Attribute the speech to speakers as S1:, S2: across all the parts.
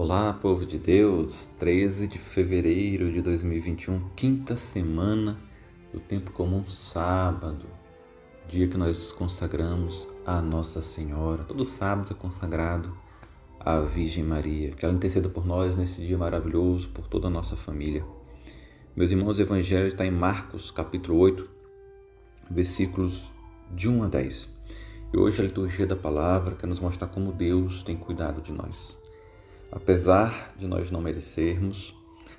S1: Olá, povo de Deus, 13 de fevereiro de 2021, quinta semana do tempo comum, sábado, dia que nós consagramos a Nossa Senhora. Todo sábado é consagrado à Virgem Maria, que ela interceda por nós nesse dia maravilhoso, por toda a nossa família. Meus irmãos, o Evangelho está em Marcos, capítulo 8, versículos de 1 a 10. E hoje a liturgia da palavra quer nos mostrar como Deus tem cuidado de nós. Apesar de nós não merecermos,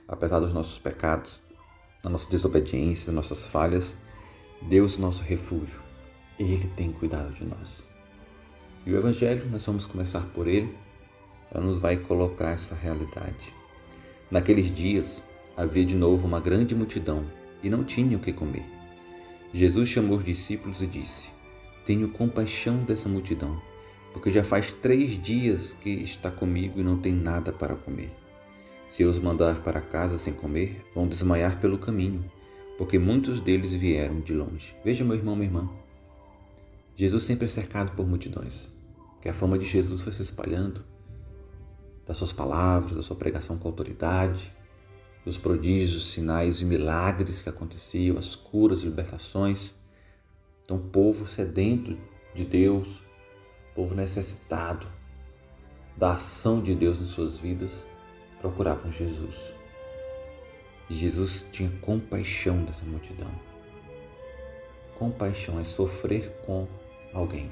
S1: apesar dos nossos pecados, da nossa desobediência, das nossas falhas, Deus é o nosso refúgio. Ele tem cuidado de nós. E o Evangelho, nós vamos começar por ele, ela nos vai colocar essa realidade. Naqueles dias, havia de novo uma grande multidão e não tinha o que comer. Jesus chamou os discípulos e disse: Tenho compaixão dessa multidão, porque já faz 3 dias que está comigo e não tem nada para comer. Se eu os mandar para casa sem comer, vão desmaiar pelo caminho, porque muitos deles vieram de longe. Veja, meu irmão, minha irmã, Jesus sempre é cercado por multidões, que a fama de Jesus foi se espalhando, das suas palavras, da sua pregação com autoridade, dos prodígios, sinais e milagres que aconteciam, as curas, libertações. Então, o povo sedento de Deus, povo necessitado da ação de Deus em suas vidas, procuravam Jesus. E Jesus tinha compaixão dessa multidão. Compaixão é sofrer com alguém.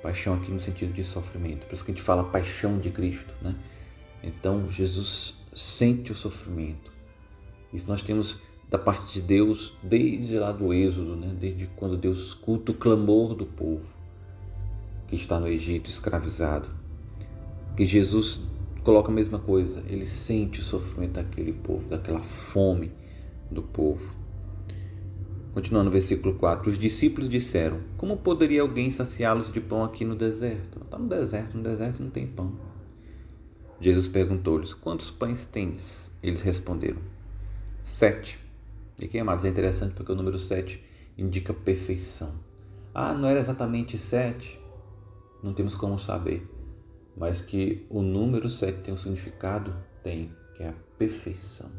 S1: Paixão aqui no sentido de sofrimento. Por isso que a gente fala paixão de Cristo, né? Então, Jesus sente o sofrimento. Isso nós temos da parte de Deus desde lá do Êxodo, né? Desde quando Deus escuta o clamor do povo que está no Egito escravizado, que Jesus coloca a mesma coisa, ele sente o sofrimento daquele povo, daquela fome do povo. Continuando no versículo 4, os discípulos disseram: Como poderia alguém saciá-los de pão aqui no deserto? Está no deserto não tem pão. Jesus perguntou-lhes: Quantos pães tendes? Eles responderam: 7. E aqui, amados, é interessante porque o número 7 indica perfeição. Não era exatamente 7? Não temos como saber, mas que o número 7 tem um significado, que é a perfeição.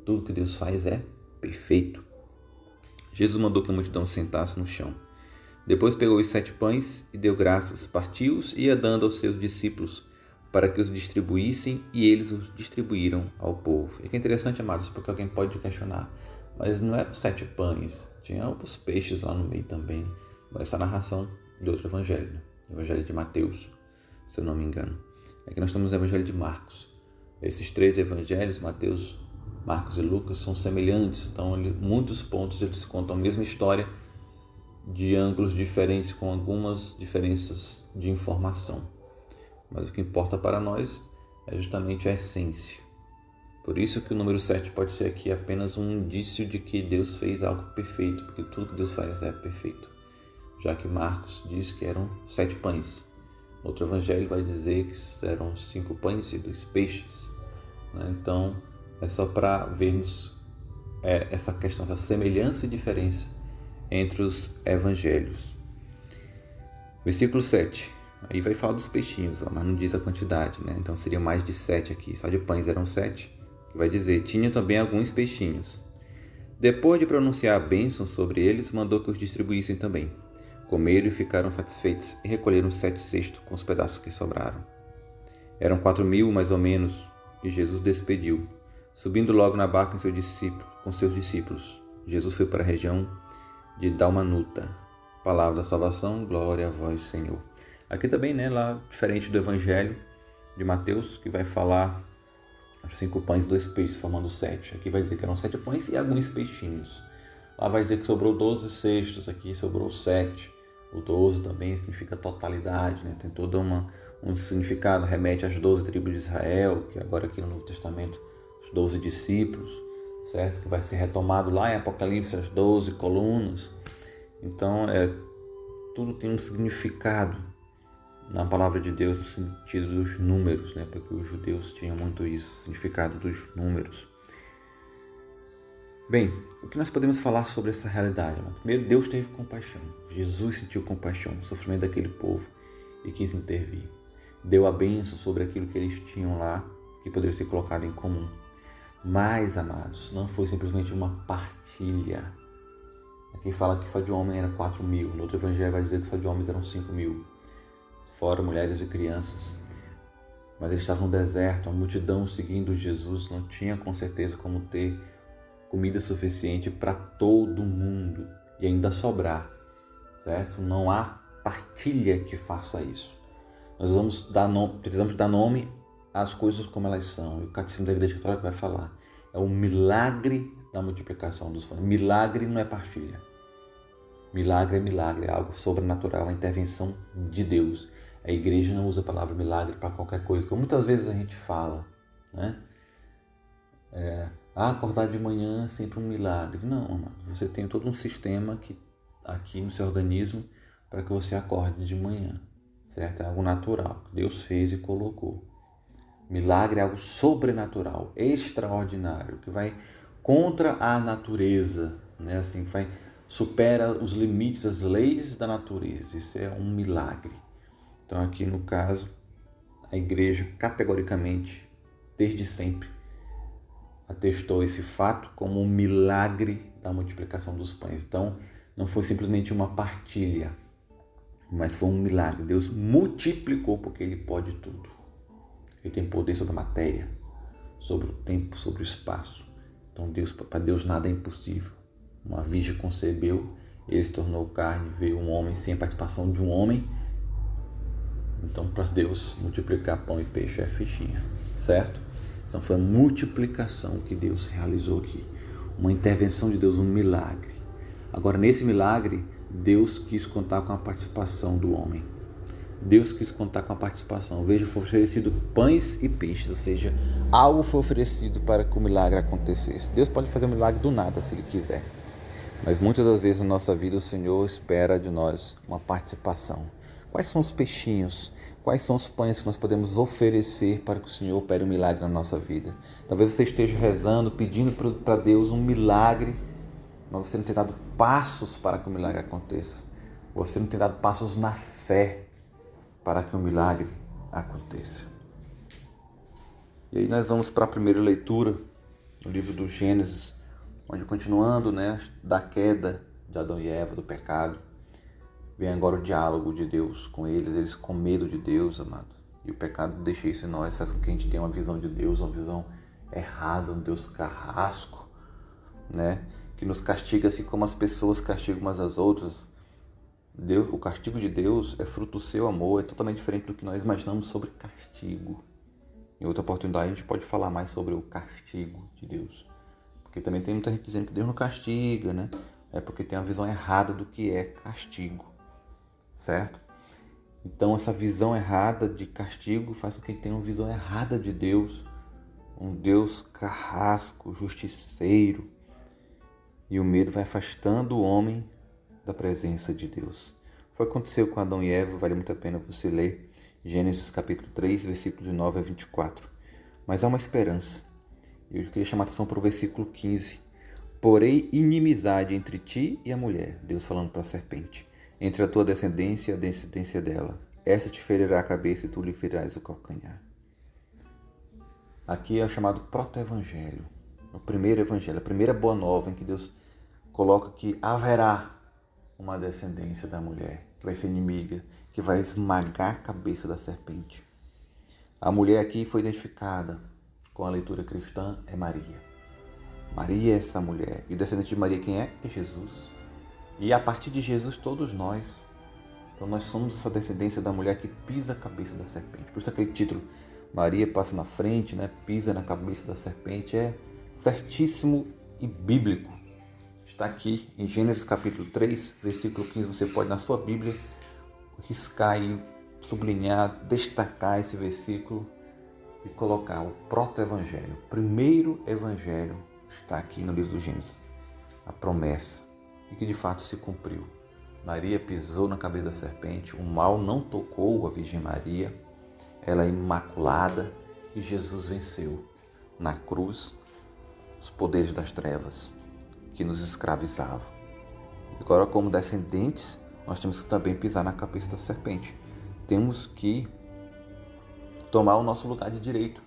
S1: Tudo que Deus faz é perfeito. Jesus mandou que a multidão sentasse no chão. Depois pegou os 7 pães e deu graças, partiu-os e ia dando aos seus discípulos para que os distribuíssem, e eles os distribuíram ao povo. E que é interessante, amados, porque alguém pode questionar, mas não eram 7 pães, tinha os peixes lá no meio também. Essa narração de outro evangelho, né? Evangelho de Mateus, se eu não me engano. Aqui nós temos o Evangelho de Marcos. Esses 3 evangelhos, Mateus, Marcos e Lucas, são semelhantes. Então, muitos pontos eles contam a mesma história de ângulos diferentes, com algumas diferenças de informação. Mas o que importa para nós é justamente a essência. Por isso que o número 7 pode ser aqui apenas um indício de que Deus fez algo perfeito, porque tudo que Deus faz é perfeito. Já que Marcos diz que eram 7 pães. Outro evangelho vai dizer que eram 5 pães e 2 peixes. Então, é só para vermos essa questão, essa semelhança e diferença entre os evangelhos. Versículo 7. Aí vai falar dos peixinhos, mas não diz a quantidade, né? Então, seria mais de 7 aqui. Só de pães eram 7. Vai dizer, tinha também alguns peixinhos. Depois de pronunciar a bênção sobre eles, mandou que os distribuíssem também. Comeram e ficaram satisfeitos e recolheram 7 cestos com os pedaços que sobraram. Eram 4.000 mais ou menos, e Jesus despediu, subindo logo na barca com seus discípulos. Jesus foi para a região de Dalmanuta. Palavra da salvação, glória a vós, Senhor. Aqui também, né, lá diferente do Evangelho de Mateus, que vai falar 5 pães e 2 peixes, formando 7. Aqui vai dizer que eram 7 pães e alguns peixinhos. Lá vai dizer que sobrou 12 cestos, aqui sobrou 7. O 12 também significa totalidade, né? Tem todo um significado, remete às 12 tribos de Israel, que agora aqui no Novo Testamento, os 12 discípulos, certo? Que vai ser retomado lá em Apocalipse, as 12 colunas. Então, tudo tem um significado na palavra de Deus, no sentido dos números, né? Porque os judeus tinham muito isso, o significado dos números. Bem, o que nós podemos falar sobre essa realidade? Primeiro, Deus teve compaixão. Jesus sentiu compaixão no sofrimento daquele povo e quis intervir. Deu a bênção sobre aquilo que eles tinham lá que poderia ser colocado em comum. Mas, amados, não foi simplesmente uma partilha. Aqui fala que só de homem era 4.000. No outro evangelho vai dizer que só de homens eram 5.000. Fora mulheres e crianças. Mas eles estavam no deserto, a multidão seguindo Jesus não tinha com certeza como ter comida suficiente para todo mundo e ainda sobrar, certo? Não há partilha que faça isso. Nós precisamos dar nome às coisas como elas são. E o Catecismo da Igreja Católica vai falar. É o milagre da multiplicação dos pães. Milagre não é partilha. Milagre é milagre, é algo sobrenatural, a intervenção de Deus. A igreja não usa a palavra milagre para qualquer coisa, como muitas vezes a gente fala, né? Acordar de manhã é sempre um milagre. Não, amado. Você tem todo um sistema aqui no seu organismo para que você acorde de manhã, certo? É algo natural que Deus fez e colocou. Milagre é algo sobrenatural, extraordinário, que vai contra a natureza, né? Assim, supera os limites, as leis da natureza. Isso é um milagre. Então, aqui no caso, a igreja categoricamente, desde sempre, atestou esse fato como um milagre da multiplicação dos pães. Então, não foi simplesmente uma partilha, mas foi um milagre. Deus multiplicou porque Ele pode tudo. Ele tem poder sobre a matéria, sobre o tempo, sobre o espaço. Então, para Deus nada é impossível. Uma virgem concebeu, Ele se tornou carne, veio um homem sem a participação de um homem. Então, para Deus, multiplicar pão e peixe é fichinha, certo? Então, foi a multiplicação que Deus realizou aqui. Uma intervenção de Deus, um milagre. Agora, nesse milagre, Deus quis contar com a participação do homem. Deus quis contar com a participação. Veja, foi oferecido pães e peixes, ou seja, algo foi oferecido para que o milagre acontecesse. Deus pode fazer um milagre do nada, se Ele quiser. Mas muitas das vezes na nossa vida o Senhor espera de nós uma participação. Quais são os peixinhos? Quais são os pães que nós podemos oferecer para que o Senhor opere um milagre na nossa vida? Talvez você esteja rezando, pedindo para Deus um milagre, mas você não tem dado passos para que o milagre aconteça. Você não tem dado passos na fé para que o milagre aconteça. E aí nós vamos para a primeira leitura, no livro do Gênesis, onde continuando, da queda de Adão e Eva, do pecado, vem agora o diálogo de Deus com eles com medo de Deus, amado. E o pecado deixa isso em nós, faz com que a gente tenha uma visão de Deus, uma visão errada, um Deus carrasco, que nos castiga assim como as pessoas castigam umas às outras. O castigo de Deus é fruto do seu amor, é totalmente diferente do que nós imaginamos sobre castigo. Em outra oportunidade a gente pode falar mais sobre o castigo de Deus. Porque também tem muita gente dizendo que Deus não castiga, É porque tem uma visão errada do que é castigo. Certo? Então essa visão errada de castigo faz com que tenha uma visão errada de Deus, um Deus carrasco, justiceiro, e o medo vai afastando o homem da presença de Deus. Foi o que aconteceu com Adão e Eva, vale muito a pena você ler Gênesis capítulo 3, versículos de 9 a 24. Mas há uma esperança. Eu queria chamar a atenção para o versículo 15. Porém, inimizade entre ti e a mulher, Deus falando para a serpente, entre a tua descendência e a descendência dela. Esta te ferirá a cabeça e tu lhe ferirás o calcanhar. Aqui é o chamado proto-evangelho, o primeiro evangelho, a primeira boa nova em que Deus coloca que haverá uma descendência da mulher, que vai ser inimiga, que vai esmagar a cabeça da serpente. A mulher aqui foi identificada com a leitura cristã, é Maria. Maria é essa mulher. E o descendente de Maria quem é? É Jesus. E a partir de Jesus, todos nós. Então nós somos essa descendência da mulher que pisa a cabeça da serpente. Por isso aquele título, Maria passa na frente, pisa na cabeça da serpente, é certíssimo e bíblico. Está aqui em Gênesis capítulo 3, versículo 15. Você pode na sua Bíblia riscar e sublinhar, destacar esse versículo e colocar o proto-evangelho. O primeiro evangelho está aqui no livro do Gênesis. A promessa. E que de fato se cumpriu. Maria pisou na cabeça da serpente, o mal não tocou a Virgem Maria, ela é imaculada e Jesus venceu na cruz os poderes das trevas que nos escravizavam. E agora, como descendentes, nós temos que também pisar na cabeça da serpente. Temos que tomar o nosso lugar de direito.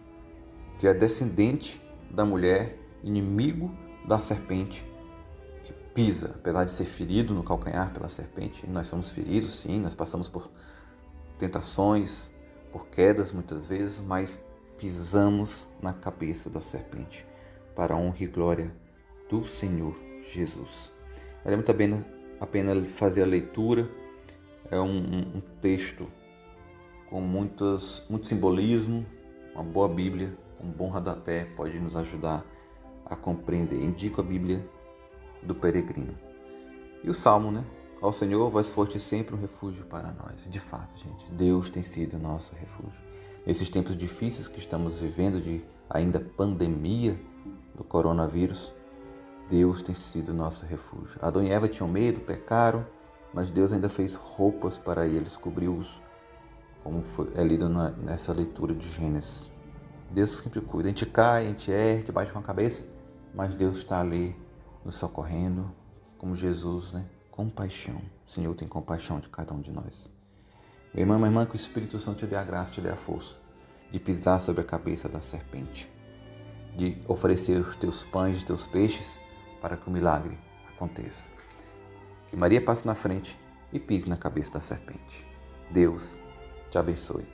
S1: que é descendente da mulher, inimigo da serpente, que pisa, apesar de ser ferido no calcanhar pela serpente, e nós somos feridos, sim, nós passamos por tentações, por quedas muitas vezes, mas pisamos na cabeça da serpente, para a honra e glória do Senhor Jesus. Vale muito a pena fazer a leitura. É um texto com muito simbolismo. Uma boa Bíblia, um bom rodapé pode nos ajudar a compreender. Indico a Bíblia do Peregrino. E o Salmo, né? Ao Senhor, vós foste sempre um refúgio para nós. De fato, gente, Deus tem sido o nosso refúgio. Nesses tempos difíceis que estamos vivendo, de ainda pandemia do coronavírus, Deus tem sido o nosso refúgio. Adão e Eva tinham medo, pecaram, mas Deus ainda fez roupas para eles, cobriu-os, como é lido nessa leitura de Gênesis. Deus sempre cuida. A gente cai, a gente erra, a gente bate com a cabeça, mas Deus está ali nos socorrendo, como Jesus, né? Compaixão. O Senhor tem compaixão de cada um de nós. Meu irmão, minha irmã, que o Espírito Santo te dê a graça, te dê a força de pisar sobre a cabeça da serpente, de oferecer os teus pães, os teus peixes, para que o milagre aconteça. Que Maria passe na frente e pise na cabeça da serpente. Deus te abençoe.